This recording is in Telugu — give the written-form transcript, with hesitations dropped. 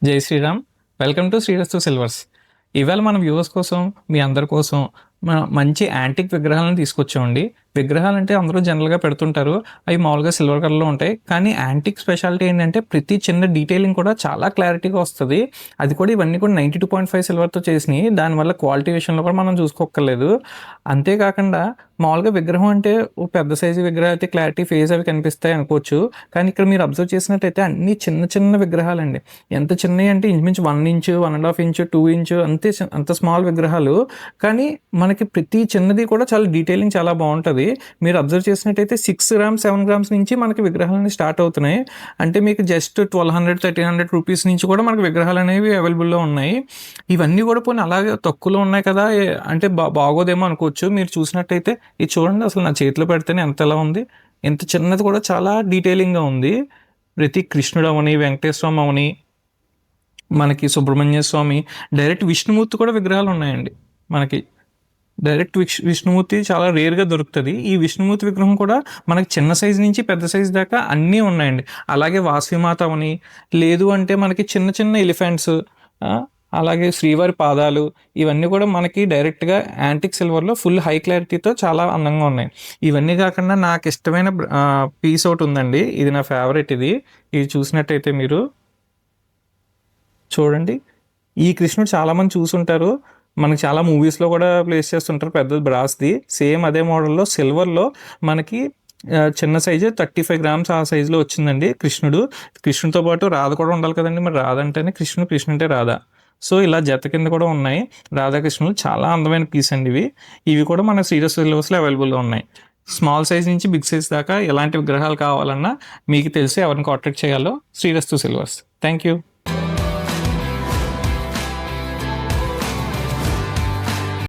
జై Sriram. Welcome to Srirastu silvers. ఇవాళ మన వ్యూవర్స్ కోసం, మీ అందరి కోసం మంచి యాంటిక్ విగ్రహాలను తీసుకొచ్చామండి. విగ్రహాలు అంటే అందరూ జనరల్గా పెడుతుంటారు, అవి మామూలుగా సిల్వర్ కలర్లో ఉంటాయి. కానీ యాంటిక్ స్పెషాలిటీ ఏంటంటే ప్రతి చిన్న డీటెయిలింగ్ కూడా చాలా క్లారిటీగా వస్తుంది. అది కూడా ఇవన్నీ కూడా 92.5 సిల్వర్తో చేసినాయి. దానివల్ల క్వాలిటీ విషయంలో కూడా మనం చూసుకోక్కర్లేదు. అంతేకాకుండా మామూలుగా విగ్రహం అంటే ఓ పెద్ద సైజు విగ్రహం అయితే క్లారిటీ ఫేస్ అవి కనిపిస్తాయి అనుకోవచ్చు. కానీ ఇక్కడ మీరు అబ్జర్వ్ చేసినట్టయితే అన్ని చిన్న చిన్న విగ్రహాలండి. ఎంత చిన్నవి అంటే ఇంచుమించు 1 ఇంచు, 1.5 ఇంచు, 2 ఇంచు అంత స్మాల్ విగ్రహాలు. కానీ మనకి ప్రతి చిన్నది కూడా చాలా డీటెయిలింగ్ చాలా బాగుంటుంది. మీరు అబ్జర్వ్ చేసినట్టయితే 6 గ్రామ్స్ 7 గ్రామ్స్ నుంచి మనకి విగ్రహాలు స్టార్ట్ అవుతున్నాయి. అంటే మీకు జస్ట్ 1200 1300 రూపీస్ నుంచి కూడా మనకి విగ్రహాలు అనేవి అవైలబుల్లో ఉన్నాయి. ఇవన్నీ కూడా పోనీ అలాగే తక్కువలో ఉన్నాయి కదా అంటే బాగోదేమో అనుకోవచ్చు. మీరు చూసినట్టయితే ఇది చూడండి, అసలు నా చేతిలో పెడితేనే ఎంతలా ఉంది. ఎంత చిన్నది కూడా చాలా డీటెయిలింగ్గా ఉంది. ప్రతి కృష్ణుడు అవని, వెంకటేశ్వరం అవని, మనకి సుబ్రహ్మణ్య స్వామి, డైరెక్ట్ విష్ణుమూర్తి కూడా విగ్రహాలు ఉన్నాయండి. మనకి డైరెక్ట్ విష్ణుమూర్తి చాలా రేర్గా దొరుకుతుంది. ఈ విష్ణుమూర్తి విగ్రహం కూడా మనకి చిన్న సైజు నుంచి పెద్ద సైజు దాకా అన్నీ ఉన్నాయండి. అలాగే వాసవిమాత అవని, లేదు అంటే మనకి చిన్న చిన్న ఎలిఫెంట్స్, అలాగే శ్రీవారి పాదాలు, ఇవన్నీ కూడా మనకి డైరెక్ట్గా యాంటిక్ సిల్వర్లో ఫుల్ హై క్లారిటీతో చాలా అందంగా ఉన్నాయి. ఇవన్నీ కాకుండా నాకు ఇష్టమైన పీస్ ఒకటి ఉందండి. ఇది నా ఫేవరెట్. ఇది చూసినట్టయితే మీరు చూడండి. ఈ కృష్ణుడు చాలామంది చూసుంటారు, మనకి చాలా మూవీస్లో కూడా ప్లేస్ చేస్తుంటారు. పెద్ద బ్రాస్ది సేమ్ అదే మోడల్లో సిల్వర్లో మనకి చిన్న సైజు 35 గ్రామ్స్ ఆ సైజులో వచ్చిందండి కృష్ణుడితో పాటు రాధ కూడా ఉండాలి కదండి. మరి రాధ అంటేనే కృష్ణ అంటే రాధ. సో ఇలా జత కింద కూడా ఉన్నాయి రాధాకృష్ణులు. చాలా అందమైన పీస్ అండి ఇవి కూడా మన శ్రీరస్తు సిల్వర్స్లో అవైలబుల్లో ఉన్నాయి. స్మాల్ సైజ్ నుంచి బిగ్ సైజ్ దాకా ఎలాంటి విగ్రహాలు కావాలన్నా మీకు తెలిసి ఎవరిని కాంటాక్ట్ చేయాలో శ్రీరస్తు సిల్వర్స్. Thank you.